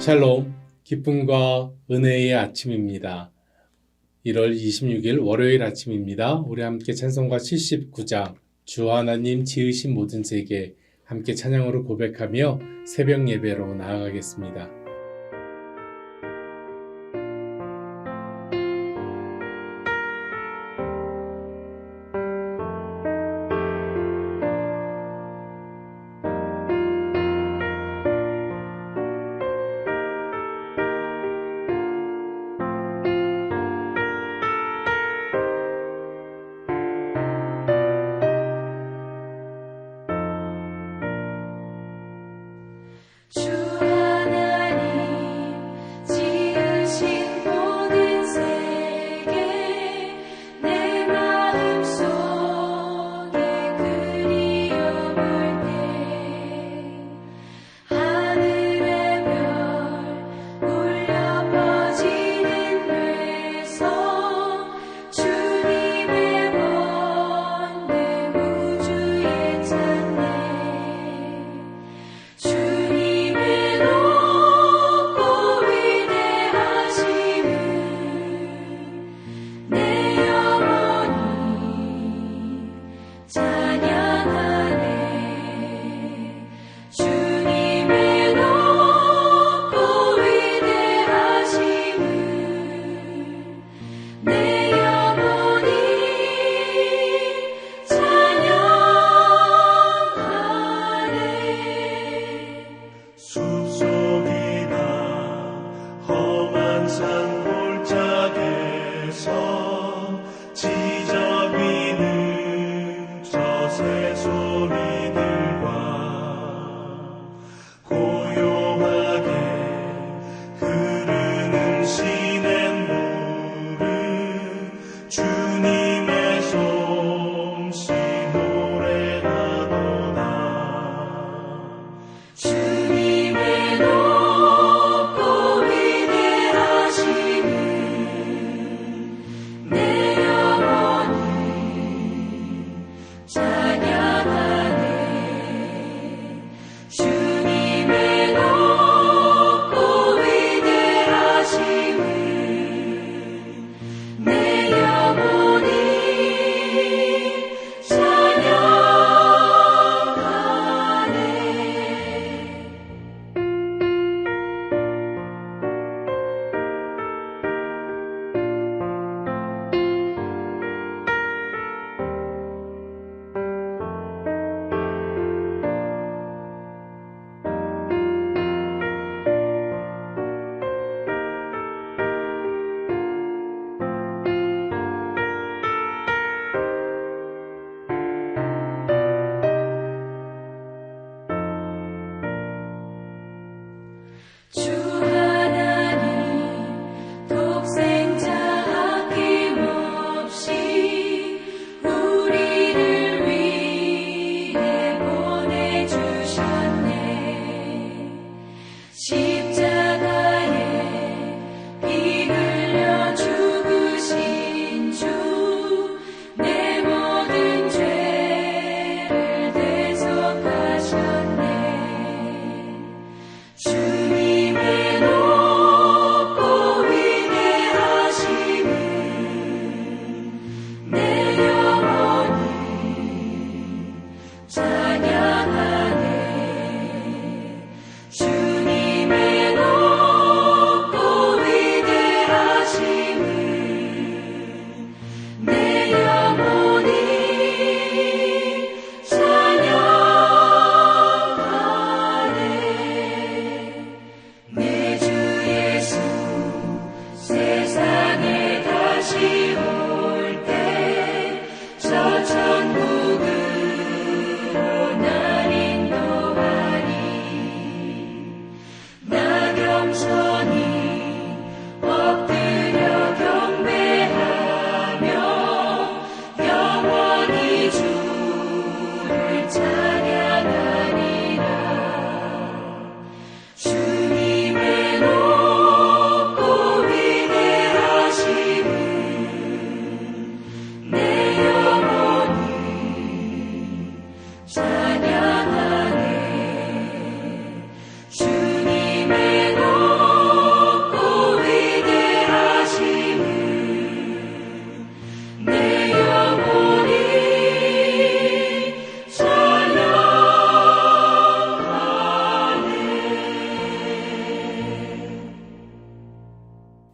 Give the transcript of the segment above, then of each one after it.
샬롬, 기쁨과 은혜의 아침입니다. 1월 26일 월요일 아침입니다. 우리 함께 찬송가 79장 주 하나님 지으신 모든 세계 함께 찬양으로 고백하며 새벽 예배로 나아가겠습니다. 주 하나님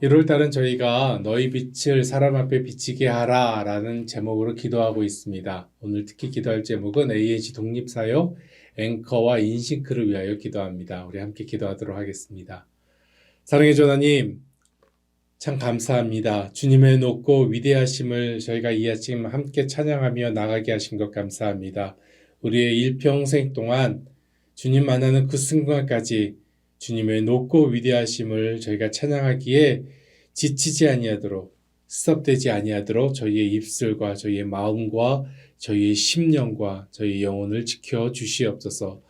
1월 달은 저희가 너희 빛을 사람 앞에 비치게 하라 라는 제목으로 기도하고 있습니다. 오늘 특히 기도할 제목은 ANC 독립사역 앵커와 인싱크를 위하여 기도합니다. 우리 함께 기도하도록 하겠습니다. 사랑의 주 하나님, 참 감사합니다. 주님의 높고 위대하심을 저희가 이 아침 함께 찬양하며 나가게 하신 것 감사합니다. 우리의 일평생 동안 주님 만나는 그 순간까지 주님의 높고 위대하심을 저희가 찬양하기에 지치지 아니하도록, 스톱되지 아니하도록 저희의 입술과 저희의 마음과 저희의 심령과 저희의 영혼을 지켜 주시옵소서.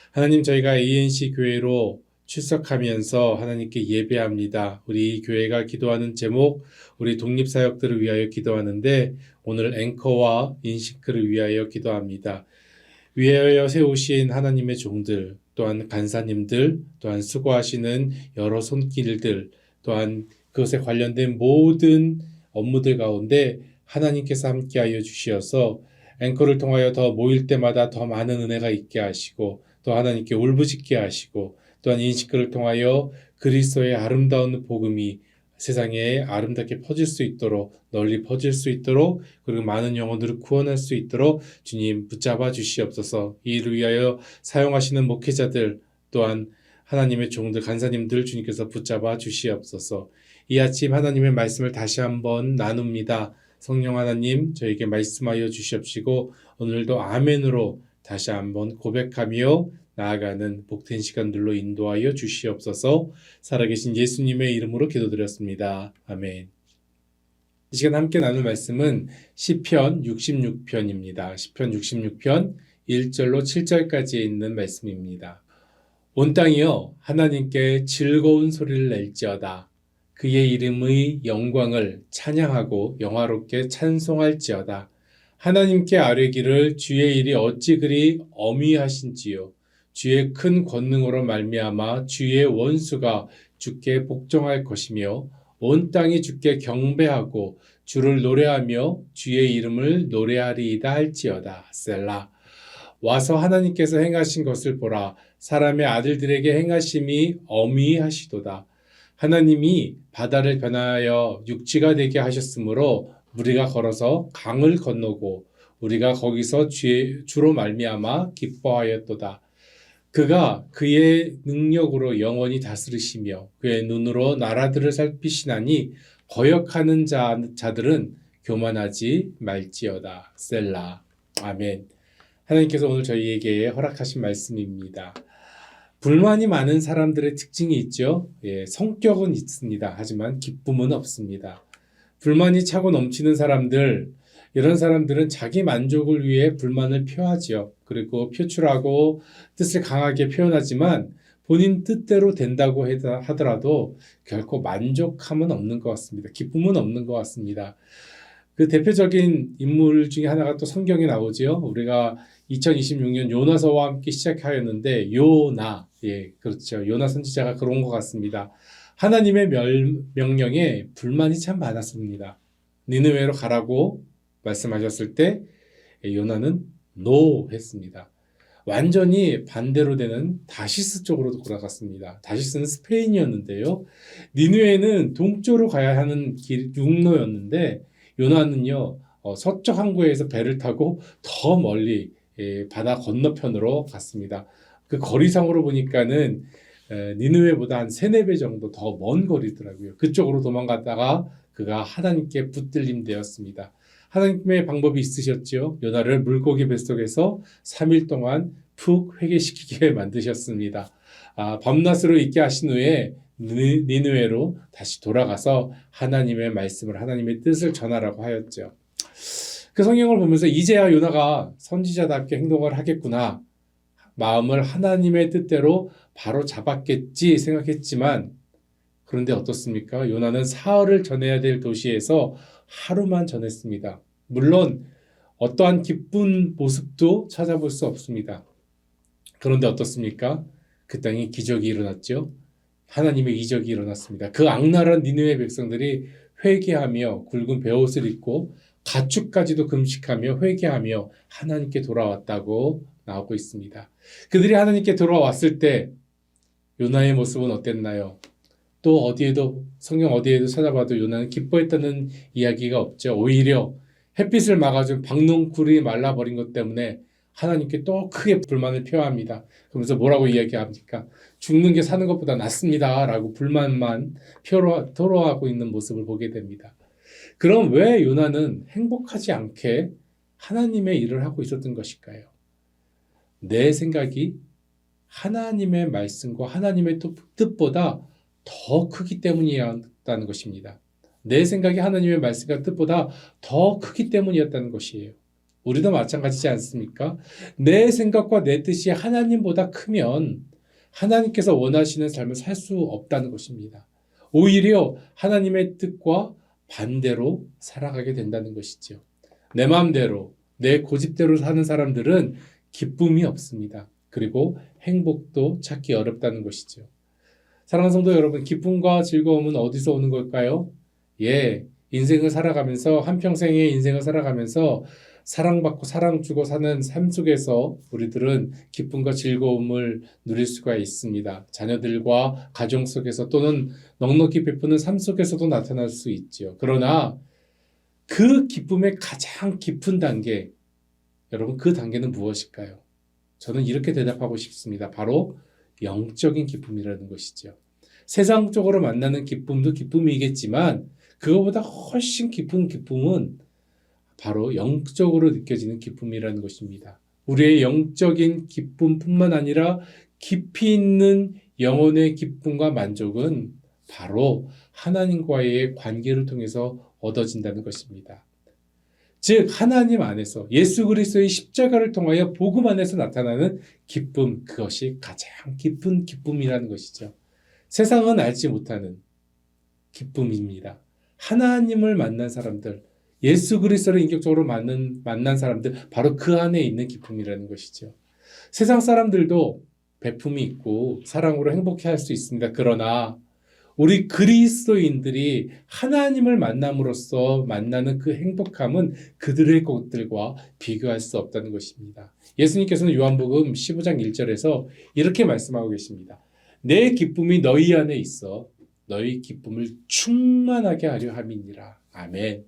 하나님, 저희가 ANC 교회로 출석하면서 하나님께 예배합니다. 우리 교회가 기도하는 제목, 우리 독립사역들을 위하여 기도하는데 오늘 앵커와 인싱크를 위하여 기도합니다. 위하여 세우신 하나님의 종들, 또한 간사님들, 또한 수고하시는 여러 손길들, 또한 그것에 관련된 모든 업무들 가운데 하나님께서 함께하여 주시어서 앵커를 통하여 더 모일 때마다 더 많은 은혜가 있게 하시고 또 하나님께 울부짖게 하시고 또한 인식글을 통하여 그리스도의 아름다운 복음이 세상에 아름답게 퍼질 수 있도록 널리 퍼질 수 있도록 그리고 많은 영혼들을 구원할 수 있도록 주님 붙잡아 주시옵소서. 이를 위하여 사용하시는 목회자들 또한 하나님의 종들 간사님들 주님께서 붙잡아 주시옵소서. 이 아침 하나님의 말씀을 다시 한번 나눕니다. 성령 하나님 저에게 말씀하여 주시옵시고 오늘도 아멘으로 다시 한번 고백하며 나아가는 복된 시간들로 인도하여 주시옵소서. 살아계신 예수님의 이름으로 기도드렸습니다. 아멘. 이 시간 함께 나눌 말씀은 시편 66편입니다. 시편 66편 1절로 7절까지에 있는 말씀입니다. 온 땅이여 하나님께 즐거운 소리를 낼지어다. 그의 이름의 영광을 찬양하고 영화롭게 찬송할지어다. 하나님께 아뢰기를 주의 일이 어찌 그리 어미하신지요. 주의 큰 권능으로 말미암아 주의 원수가 주께 복종할 것이며 온 땅이 주께 경배하고 주를 노래하며 주의 이름을 노래하리이다 할지어다. 셀라. 와서 하나님께서 행하신 것을 보라. 사람의 아들들에게 행하심이 어미하시도다. 하나님이 바다를 변하여 육지가 되게 하셨으므로 우리가 걸어서 강을 건너고 우리가 거기서 주로 말미암아 기뻐하였도다. 그가 그의 능력으로 영원히 다스리시며 그의 눈으로 나라들을 살피시나니 거역하는 자들은 교만하지 말지어다. 셀라. 아멘. 하나님께서 오늘 저희에게 허락하신 말씀입니다. 불만이 많은 사람들의 특징이 있죠. 성격은 있습니다. 하지만 기쁨은 없습니다. 불만이 차고 넘치는 사람들, 이런 사람들은 자기 만족을 위해 불만을 표하지요. 그리고 표출하고 뜻을 강하게 표현하지만 본인 뜻대로 된다고 하더라도 결코 만족함은 없는 것 같습니다. 기쁨은 없는 것 같습니다. 그 대표적인 인물 중에 하나가 또 성경에 나오지요. 우리가 2026년 요나서와 함께 시작하였는데 요나, 그렇죠. 요나 선지자가 그런 것 같습니다. 하나님의 명령에 불만이 참 많았습니다. 니느웨로 가라고 말씀하셨을 때 요나는 노 했습니다. 완전히 반대로 되는 다시스 쪽으로 돌아갔습니다. 다시스는 스페인이었는데요. 니느웨는 동쪽으로 가야 하는 육로였는데 요나는요 서쪽 항구에서 배를 타고 더 멀리 바다 건너편으로 갔습니다. 그 거리상으로 보니까는 니느웨보다 한 3-4배 정도 더 먼 거리더라고요. 그쪽으로 도망갔다가 그가 하나님께 붙들림 되었습니다. 하나님의 방법이 있으셨죠. 요나를 물고기 뱃속에서 3일 동안 푹 회개시키게 만드셨습니다. 밤낮으로 있게 하신 후에 니느웨로 다시 돌아가서 하나님의 말씀을 하나님의 뜻을 전하라고 하였죠. 그 성경을 보면서 이제야 요나가 선지자답게 행동을 하겠구나. 마음을 하나님의 뜻대로 바로 잡았겠지 생각했지만 그런데 어떻습니까? 요나는 사흘을 전해야 될 도시에서 하루만 전했습니다. 물론 어떠한 기쁜 모습도 찾아볼 수 없습니다. 그런데 어떻습니까? 그 땅에 기적이 일어났죠. 하나님의 이적이 일어났습니다. 그 악랄한 니느웨 백성들이 회개하며 굵은 베옷을 입고 가축까지도 금식하며 회개하며 하나님께 돌아왔다고 나오고 있습니다. 그들이 하나님께 돌아왔을 때 요나의 모습은 어땠나요? 또 어디에도 성경 어디에도 찾아봐도 요나는 기뻐했다는 이야기가 없죠. 오히려 햇빛을 막아준 박농쿨이 말라버린 것 때문에 하나님께 또 크게 불만을 표합니다. 그러면서 뭐라고 이야기합니까? 죽는 게 사는 것보다 낫습니다. 라고 불만만 토로하고 있는 모습을 보게 됩니다. 그럼 왜 요나는 행복하지 않게 하나님의 일을 하고 있었던 것일까요? 내 생각이 하나님의 말씀과 하나님의 뜻보다 더 크기 때문이었다는 것입니다. 내 생각이 하나님의 말씀과 뜻보다 더 크기 때문이었다는 것이에요. 우리도 마찬가지지 않습니까? 내 생각과 내 뜻이 하나님보다 크면 하나님께서 원하시는 삶을 살 수 없다는 것입니다. 오히려 하나님의 뜻과 반대로 살아가게 된다는 것이죠. 내 마음대로, 내 고집대로 사는 사람들은 기쁨이 없습니다. 그리고 행복도 찾기 어렵다는 것이죠. 사랑하는 성도 여러분, 기쁨과 즐거움은 어디서 오는 걸까요? 인생을 살아가면서, 한평생의 인생을 살아가면서 사랑받고 사랑 주고 사는 삶 속에서 우리들은 기쁨과 즐거움을 누릴 수가 있습니다. 자녀들과 가정 속에서 또는 넉넉히 베푸는 삶 속에서도 나타날 수 있죠. 그러나 그 기쁨의 가장 깊은 단계, 여러분 그 단계는 무엇일까요? 저는 이렇게 대답하고 싶습니다. 바로 영적인 기쁨이라는 것이죠. 세상적으로 만나는 기쁨도 기쁨이겠지만 그거보다 훨씬 깊은 기쁨은 바로 영적으로 느껴지는 기쁨이라는 것입니다. 우리의 영적인 기쁨뿐만 아니라 깊이 있는 영혼의 기쁨과 만족은 바로 하나님과의 관계를 통해서 얻어진다는 것입니다. 즉 하나님 안에서 예수 그리스도의 십자가를 통하여 복음 안에서 나타나는 기쁨, 그것이 가장 깊은 기쁨이라는 것이죠. 세상은 알지 못하는 기쁨입니다. 하나님을 만난 사람들, 예수 그리스도를 인격적으로 만난 사람들, 바로 그 안에 있는 기쁨이라는 것이죠. 세상 사람들도 베품이 있고 사랑으로 행복해할 수 있습니다. 그러나 우리 그리스도인들이 하나님을 만남으로써 만나는 그 행복함은 그들의 것들과 비교할 수 없다는 것입니다. 예수님께서는 요한복음 15장 1절에서 이렇게 말씀하고 계십니다. 내 기쁨이 너희 안에 있어 너희 기쁨을 충만하게 하려 함이니라. 아멘.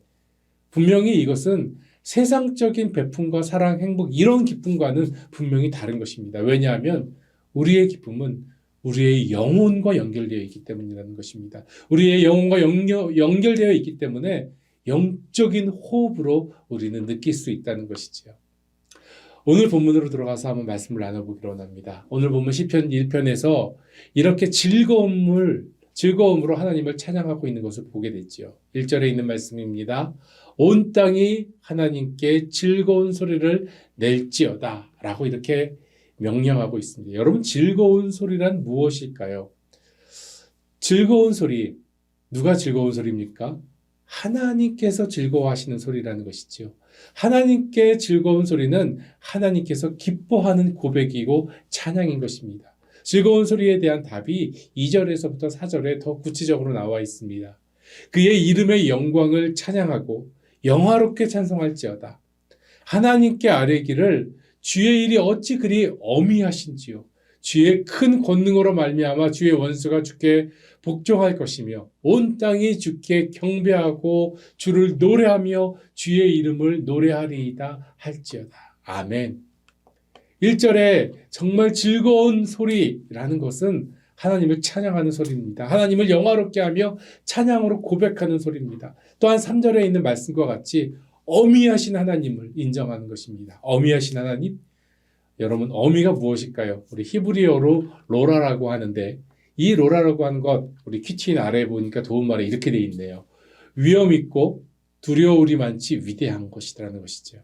분명히 이것은 세상적인 베품과 사랑, 행복 이런 기쁨과는 분명히 다른 것입니다. 왜냐하면 우리의 기쁨은 우리의 영혼과 연결되어 있기 때문이라는 것입니다. 우리의 영혼과 연결되어 있기 때문에 영적인 호흡으로 우리는 느낄 수 있다는 것이죠. 오늘 본문으로 들어가서 한번 말씀을 나눠보기로 합니다. 오늘 본문 시편 1편에서 이렇게 즐거움으로 하나님을 찬양하고 있는 것을 보게 됐죠. 1절에 있는 말씀입니다. 온 땅이 하나님께 즐거운 소리를 낼지어다 라고 이렇게 명령하고 있습니다. 여러분, 즐거운 소리란 무엇일까요? 즐거운 소리, 누가 즐거운 소리입니까? 하나님께서 즐거워하시는 소리라는 것이죠. 하나님께 즐거운 소리는 하나님께서 기뻐하는 고백이고 찬양인 것입니다. 즐거운 소리에 대한 답이 2절에서부터 4절에 더 구체적으로 나와 있습니다. 그의 이름의 영광을 찬양하고 영화롭게 찬송할지어다. 하나님께 아뢰기를 주의 일이 어찌 그리 어미하신지요. 주의 큰 권능으로 말미암아 주의 원수가 주께 복종할 것이며 온 땅이 주께 경배하고 주를 노래하며 주의 이름을 노래하리이다 할지어다. 아멘. 1절에 정말 즐거운 소리라는 것은 하나님을 찬양하는 소리입니다. 하나님을 영화롭게 하며 찬양으로 고백하는 소리입니다. 또한 3절에 있는 말씀과 같이 어미하신 하나님을 인정하는 것입니다. 어미하신 하나님? 여러분, 어미가 무엇일까요? 우리 히브리어로 로라라고 하는데 이 로라라고 하는 것 우리 퀴치인 아래에 보니까 도움말에 이렇게 돼 있네요. 위험 있고 두려움이 많지 위대한 것이라는 것이죠.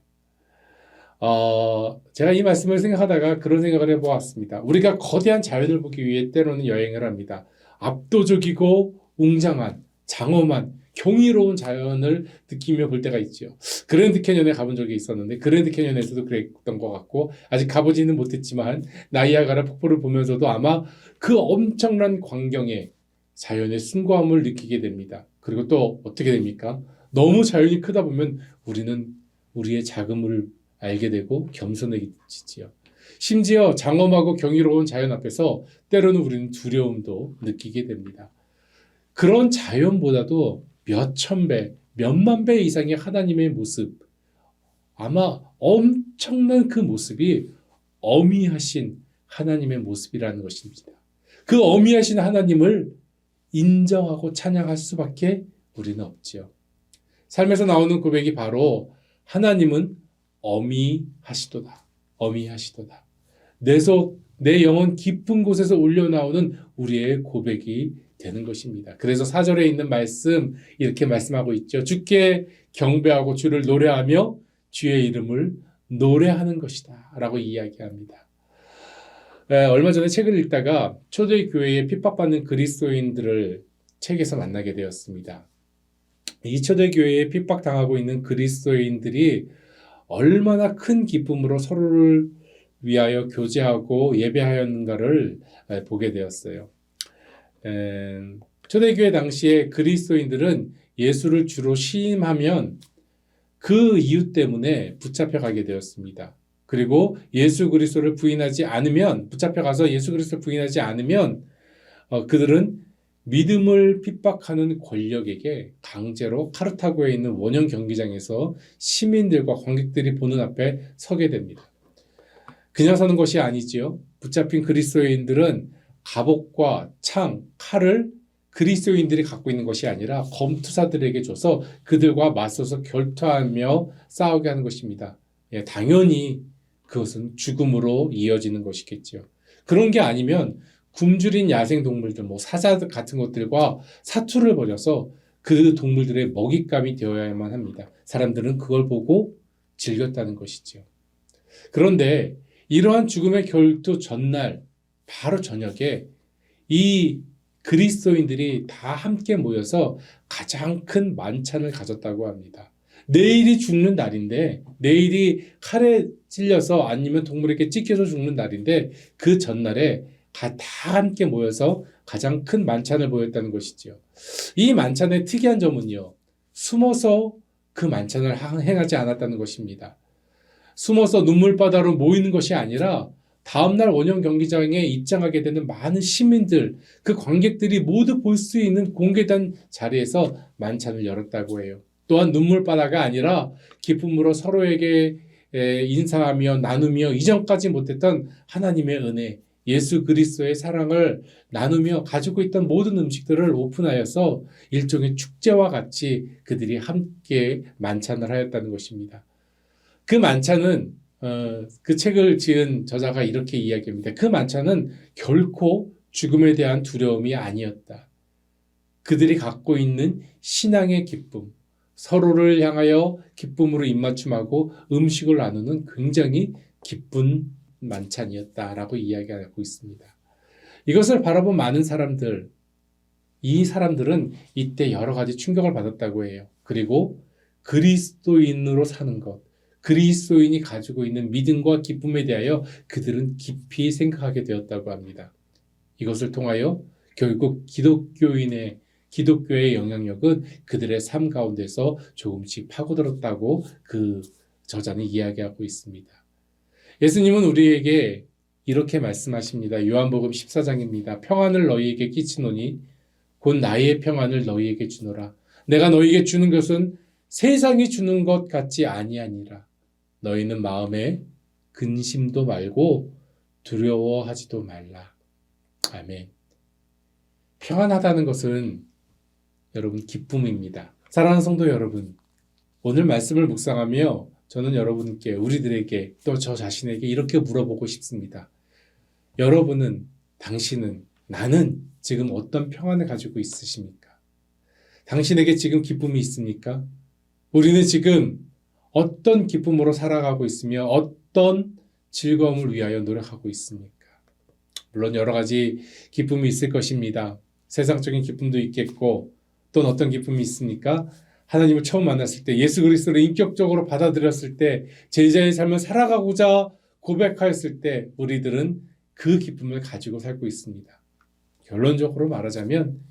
제가 이 말씀을 생각하다가 그런 생각을 해보았습니다. 우리가 거대한 자연을 보기 위해 때로는 여행을 합니다. 압도적이고 웅장한, 장엄한, 경이로운 자연을 느끼며 볼 때가 있죠. 그랜드 캐년에 가본 적이 있었는데 그랜드 캐년에서도 그랬던 것 같고 아직 가보지는 못했지만 나이아가라 폭포를 보면서도 아마 그 엄청난 광경에 자연의 숭고함을 느끼게 됩니다. 그리고 또 어떻게 됩니까? 너무 자연이 크다 보면 우리는 우리의 작음을 알게 되고 겸손해지지요. 심지어 장엄하고 경이로운 자연 앞에서 때로는 우리는 두려움도 느끼게 됩니다. 그런 자연보다도 몇천 배, 몇만 배 이상의 하나님의 모습, 아마 엄청난 그 모습이 어미하신 하나님의 모습이라는 것입니다. 그 어미하신 하나님을 인정하고 찬양할 수밖에 우리는 없지요. 삶에서 나오는 고백이 바로 하나님은 어미하시도다. 어미하시도다. 내 영혼 깊은 곳에서 울려나오는 우리의 고백이 되는 것입니다. 그래서 4절에 있는 말씀 이렇게 말씀하고 있죠. 주께 경배하고 주를 노래하며 주의 이름을 노래하는 것이다 라고 이야기합니다. 얼마 전에 책을 읽다가 초대교회에 핍박받는 그리스도인들을 책에서 만나게 되었습니다. 이 초대교회에 핍박당하고 있는 그리스도인들이 얼마나 큰 기쁨으로 서로를 위하여 교제하고 예배하였는가를 보게 되었어요. 초대교회 당시에 그리스도인들은 예수를 주로 시임하면 그 이유 때문에 붙잡혀가게 되었습니다. 그리고 예수 그리스도를 부인하지 않으면, 붙잡혀가서 예수 그리스도를 부인하지 않으면 그들은 믿음을 핍박하는 권력에게 강제로 카르타고에 있는 원형 경기장에서 시민들과 관객들이 보는 앞에 서게 됩니다. 그냥 서는 것이 아니지요. 붙잡힌 그리스도인들은 갑옷과 창, 칼을 그리스도인들이 갖고 있는 것이 아니라 검투사들에게 줘서 그들과 맞서서 결투하며 싸우게 하는 것입니다. 당연히 그것은 죽음으로 이어지는 것이겠죠. 그런 게 아니면 굶주린 야생동물들, 사자 같은 것들과 사투를 벌여서 그 동물들의 먹잇감이 되어야만 합니다. 사람들은 그걸 보고 즐겼다는 것이죠. 그런데 이러한 죽음의 결투 전날, 바로 저녁에 이 그리스도인들이 다 함께 모여서 가장 큰 만찬을 가졌다고 합니다. 내일이 죽는 날인데, 내일이 칼에 찔려서 아니면 동물에게 찢겨서 죽는 날인데 그 전날에 다 함께 모여서 가장 큰 만찬을 보였다는 것이지요. 이 만찬의 특이한 점은요, 숨어서 그 만찬을 행하지 않았다는 것입니다. 숨어서 눈물바다로 모이는 것이 아니라 다음날 원형 경기장에 입장하게 되는 많은 시민들, 그 관객들이 모두 볼 수 있는 공개된 자리에서 만찬을 열었다고 해요. 또한 눈물바다가 아니라 기쁨으로 서로에게 인사하며 나누며 이전까지 못했던 하나님의 은혜, 예수 그리스도의 사랑을 나누며 가지고 있던 모든 음식들을 오픈하여서 일종의 축제와 같이 그들이 함께 만찬을 하였다는 것입니다. 그 만찬은 그 책을 지은 저자가 이렇게 이야기합니다. 그 만찬은 결코 죽음에 대한 두려움이 아니었다. 그들이 갖고 있는 신앙의 기쁨, 서로를 향하여 기쁨으로 입맞춤하고 음식을 나누는 굉장히 기쁜 만찬이었다라고 이야기하고 있습니다. 이것을 바라본 많은 사람들, 이 사람들은 이때 여러 가지 충격을 받았다고 해요. 그리고 그리스도인으로 사는 것, 그리스도인이 가지고 있는 믿음과 기쁨에 대하여 그들은 깊이 생각하게 되었다고 합니다. 이것을 통하여 결국 기독교의 영향력은 그들의 삶 가운데서 조금씩 파고들었다고 그 저자는 이야기하고 있습니다. 예수님은 우리에게 이렇게 말씀하십니다. 요한복음 14장입니다. 평안을 너희에게 끼치노니 곧 나의 평안을 너희에게 주노라. 내가 너희에게 주는 것은 세상이 주는 것 같지 아니하니라. 너희는 마음에 근심도 말고 두려워하지도 말라. 아멘. 평안하다는 것은 여러분 기쁨입니다. 사랑하는 성도 여러분, 오늘 말씀을 묵상하며 저는 여러분께, 우리들에게, 또 저 자신에게 이렇게 물어보고 싶습니다. 여러분은, 당신은, 나는 지금 어떤 평안을 가지고 있으십니까? 당신에게 지금 기쁨이 있습니까? 우리는 지금 어떤 기쁨으로 살아가고 있으며 어떤 즐거움을 위하여 노력하고 있습니까? 물론 여러 가지 기쁨이 있을 것입니다. 세상적인 기쁨도 있겠고, 또 어떤 기쁨이 있습니까? 하나님을 처음 만났을 때, 예수 그리스도를 인격적으로 받아들였을 때, 제자의 삶을 살아가고자 고백하였을 때 우리들은 그 기쁨을 가지고 살고 있습니다. 결론적으로 말하자면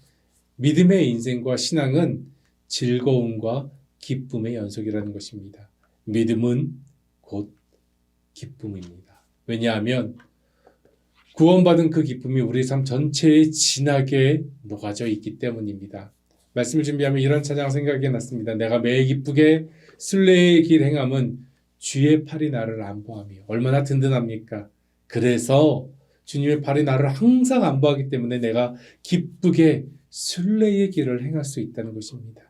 믿음의 인생과 신앙은 즐거움과 기쁨의 연속이라는 것입니다. 믿음은 곧 기쁨입니다. 왜냐하면 구원받은 그 기쁨이 우리 삶 전체에 진하게 녹아져 있기 때문입니다. 말씀을 준비하면 이런 찬양 생각이 났습니다. 내가 매일 기쁘게 순례의 길 행함은 주의 팔이 나를 안보하며. 얼마나 든든합니까? 그래서 주님의 팔이 나를 항상 안보하기 때문에 내가 기쁘게 순례의 길을 행할 수 있다는 것입니다.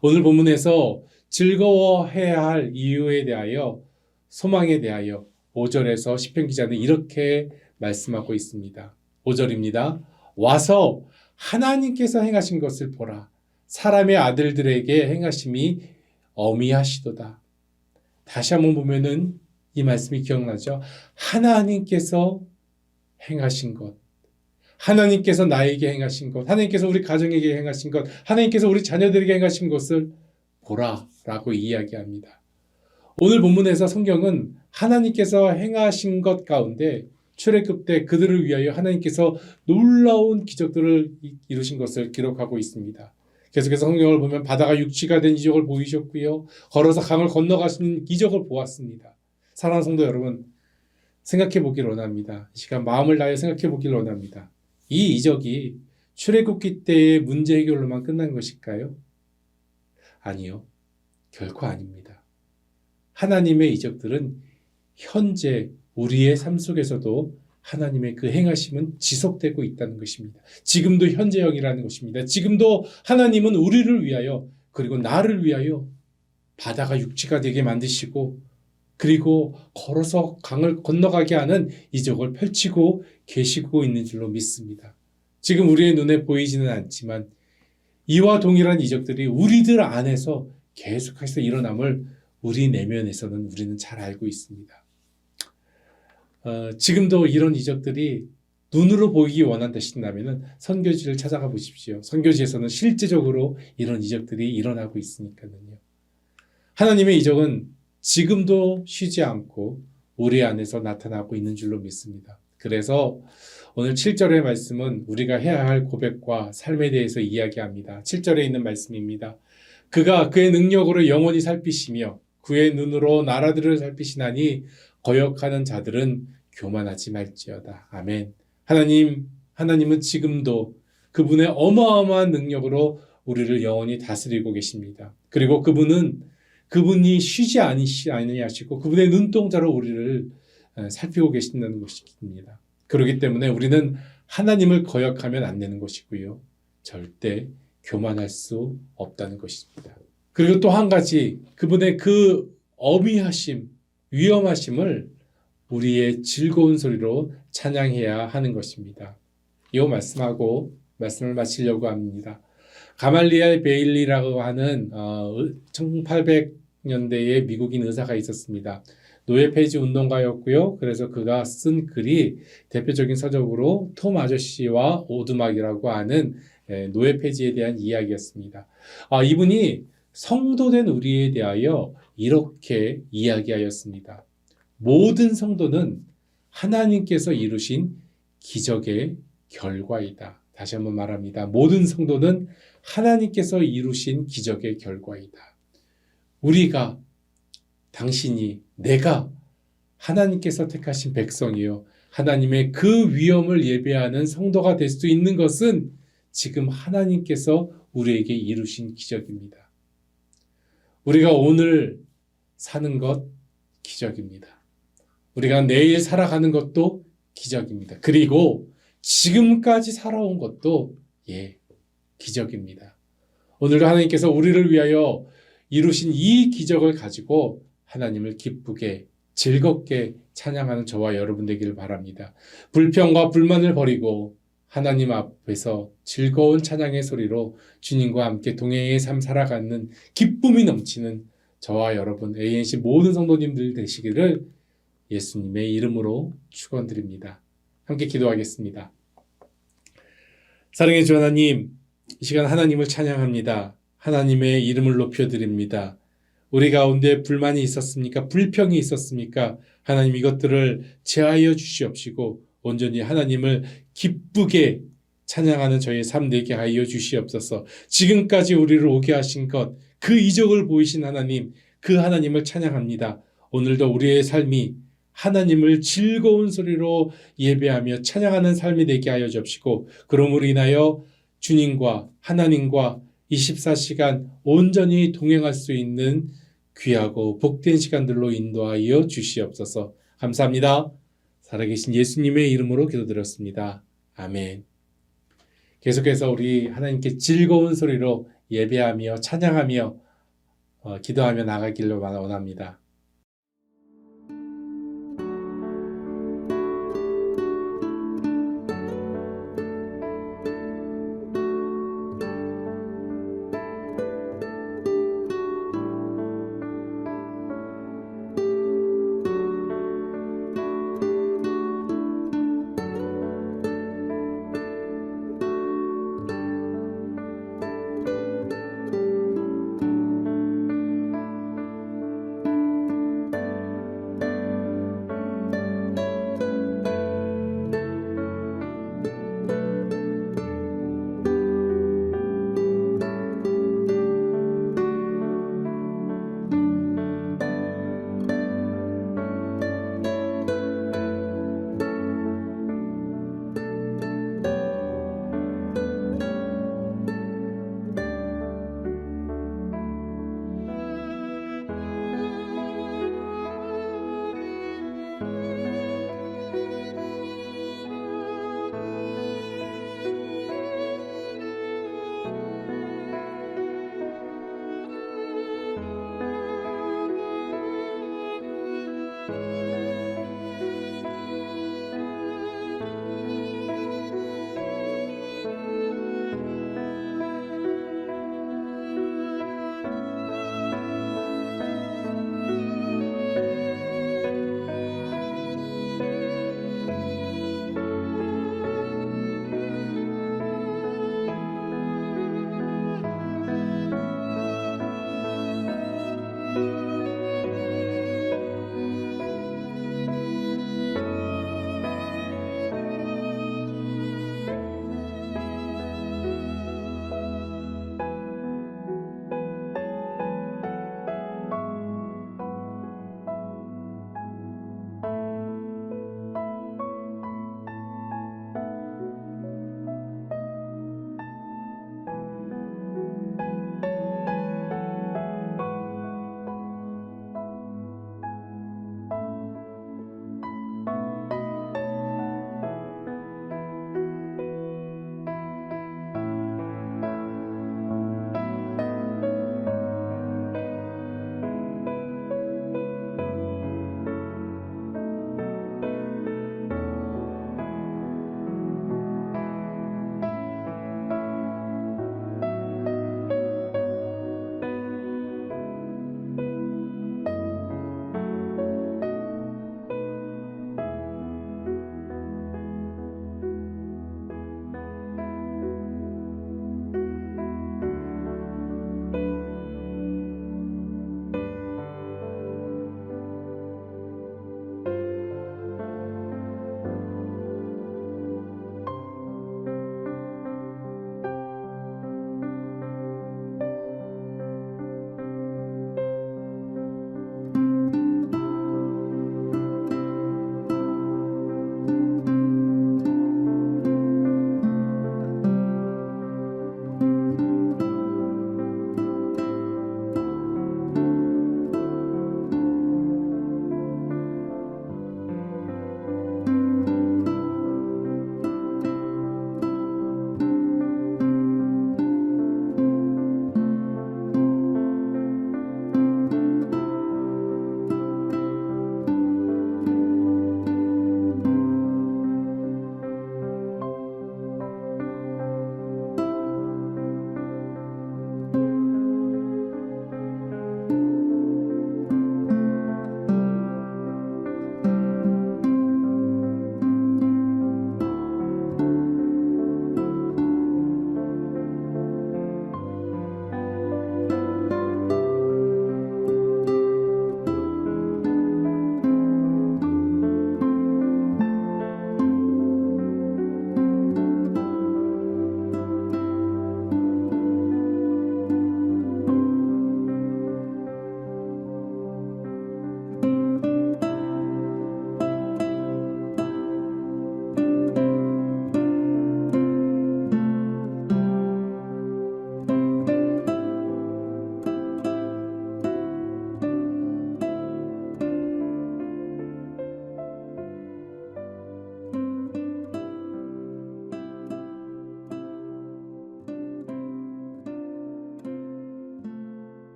오늘 본문에서 즐거워해야 할 이유에 대하여, 소망에 대하여 5절에서 시편 기자는 이렇게 말씀하고 있습니다. 5절입니다. 와서 하나님께서 행하신 것을 보라. 사람의 아들들에게 행하심이 어미하시도다. 다시 한번 보면은 이 말씀이 기억나죠? 하나님께서 행하신 것, 하나님께서 나에게 행하신 것, 하나님께서 우리 가정에게 행하신 것, 하나님께서 우리 자녀들에게 행하신 것을 보라라고 이야기합니다. 오늘 본문에서 성경은 하나님께서 행하신 것 가운데 출애굽 때 그들을 위하여 하나님께서 놀라운 기적들을 이루신 것을 기록하고 있습니다. 계속해서 성경을 보면 바다가 육지가 된 기적을 보이셨고요. 걸어서 강을 건너가신 기적을 보았습니다. 사랑하는 성도 여러분, 생각해 보길 원합니다. 이 시간 마음을 다해 생각해 보길 원합니다. 이 이적이 출애굽기 때의 문제 해결로만 끝난 것일까요? 아니요. 결코 아닙니다. 하나님의 이적들은 현재 우리의 삶 속에서도 하나님의 그 행하심은 지속되고 있다는 것입니다. 지금도 현재형이라는 것입니다. 지금도 하나님은 우리를 위하여, 그리고 나를 위하여 바다가 육지가 되게 만드시고, 그리고 걸어서 강을 건너가게 하는 이적을 펼치고 계시고 있는 줄로 믿습니다. 지금 우리의 눈에 보이지는 않지만 이와 동일한 이적들이 우리들 안에서 계속해서 일어남을 우리 내면에서는 우리는 잘 알고 있습니다. 지금도 이런 이적들이 눈으로 보이기 원한다신다면 선교지를 찾아가 보십시오. 선교지에서는 실제적으로 이런 이적들이 일어나고 있으니까요. 하나님의 이적은 지금도 쉬지 않고 우리 안에서 나타나고 있는 줄로 믿습니다. 그래서 오늘 7절의 말씀은 우리가 해야 할 고백과 삶에 대해서 이야기합니다. 7절에 있는 말씀입니다. 그가 그의 능력으로 영원히 살피시며 그의 눈으로 나라들을 살피시나니 거역하는 자들은 교만하지 말지어다. 아멘. 하나님은 지금도 그분의 어마어마한 능력으로 우리를 영원히 다스리고 계십니다. 그리고 그분이 쉬지 아니하시고 그분의 눈동자로 우리를 살피고 계신다는 것입니다. 그렇기 때문에 우리는 하나님을 거역하면 안 되는 것이고요. 절대 교만할 수 없다는 것입니다. 그리고 또 한 가지, 그분의 그 어미하심, 위엄하심을 우리의 즐거운 소리로 찬양해야 하는 것입니다. 이 말씀하고 말씀을 마치려고 합니다. 가말리엘 베일리라고 하는 1800년대에 미국인 의사가 있었습니다. 노예 폐지 운동가였고요. 그래서 그가 쓴 글이 대표적인 서적으로 톰 아저씨와 오두막이라고 하는 노예 폐지에 대한 이야기였습니다. 이분이 성도된 우리에 대하여 이렇게 이야기하였습니다. 모든 성도는 하나님께서 이루신 기적의 결과이다. 다시 한번 말합니다. 모든 성도는 하나님께서 이루신 기적의 결과이다. 우리가, 당신이, 내가 하나님께서 택하신 백성이요, 하나님의 그 위엄을 예배하는 성도가 될 수 있는 것은 지금 하나님께서 우리에게 이루신 기적입니다. 우리가 오늘 사는 것 기적입니다. 우리가 내일 살아가는 것도 기적입니다. 그리고 지금까지 살아온 것도 기적입니다. 오늘도 하나님께서 우리를 위하여 이루신 이 기적을 가지고 하나님을 기쁘게 즐겁게 찬양하는 저와 여러분 되기를 바랍니다. 불평과 불만을 버리고 하나님 앞에서 즐거운 찬양의 소리로 주님과 함께 동행의 삶 살아가는 기쁨이 넘치는 저와 여러분 ANC 모든 성도님들 되시기를 예수님의 이름으로 축원드립니다. 함께 기도하겠습니다. 사랑의 주 하나님, 이 시간 하나님을 찬양합니다. 하나님의 이름을 높여드립니다. 우리 가운데 불만이 있었습니까? 불평이 있었습니까? 하나님 이것들을 제하여 주시옵시고 온전히 하나님을 기쁘게 찬양하는 저의 삶 되게 하여 주시옵소서. 지금까지 우리를 오게 하신 것, 그 이적을 보이신 하나님, 그 하나님을 찬양합니다. 오늘도 우리의 삶이 하나님을 즐거운 소리로 예배하며 찬양하는 삶이 되게 하여 주옵시고, 그러므로 인하여 주님과 하나님과 24시간 온전히 동행할 수 있는 귀하고 복된 시간들로 인도하여 주시옵소서. 감사합니다. 살아계신 예수님의 이름으로 기도드렸습니다. 아멘. 계속해서 우리 하나님께 즐거운 소리로 예배하며 찬양하며 기도하며 나가기를 원합니다.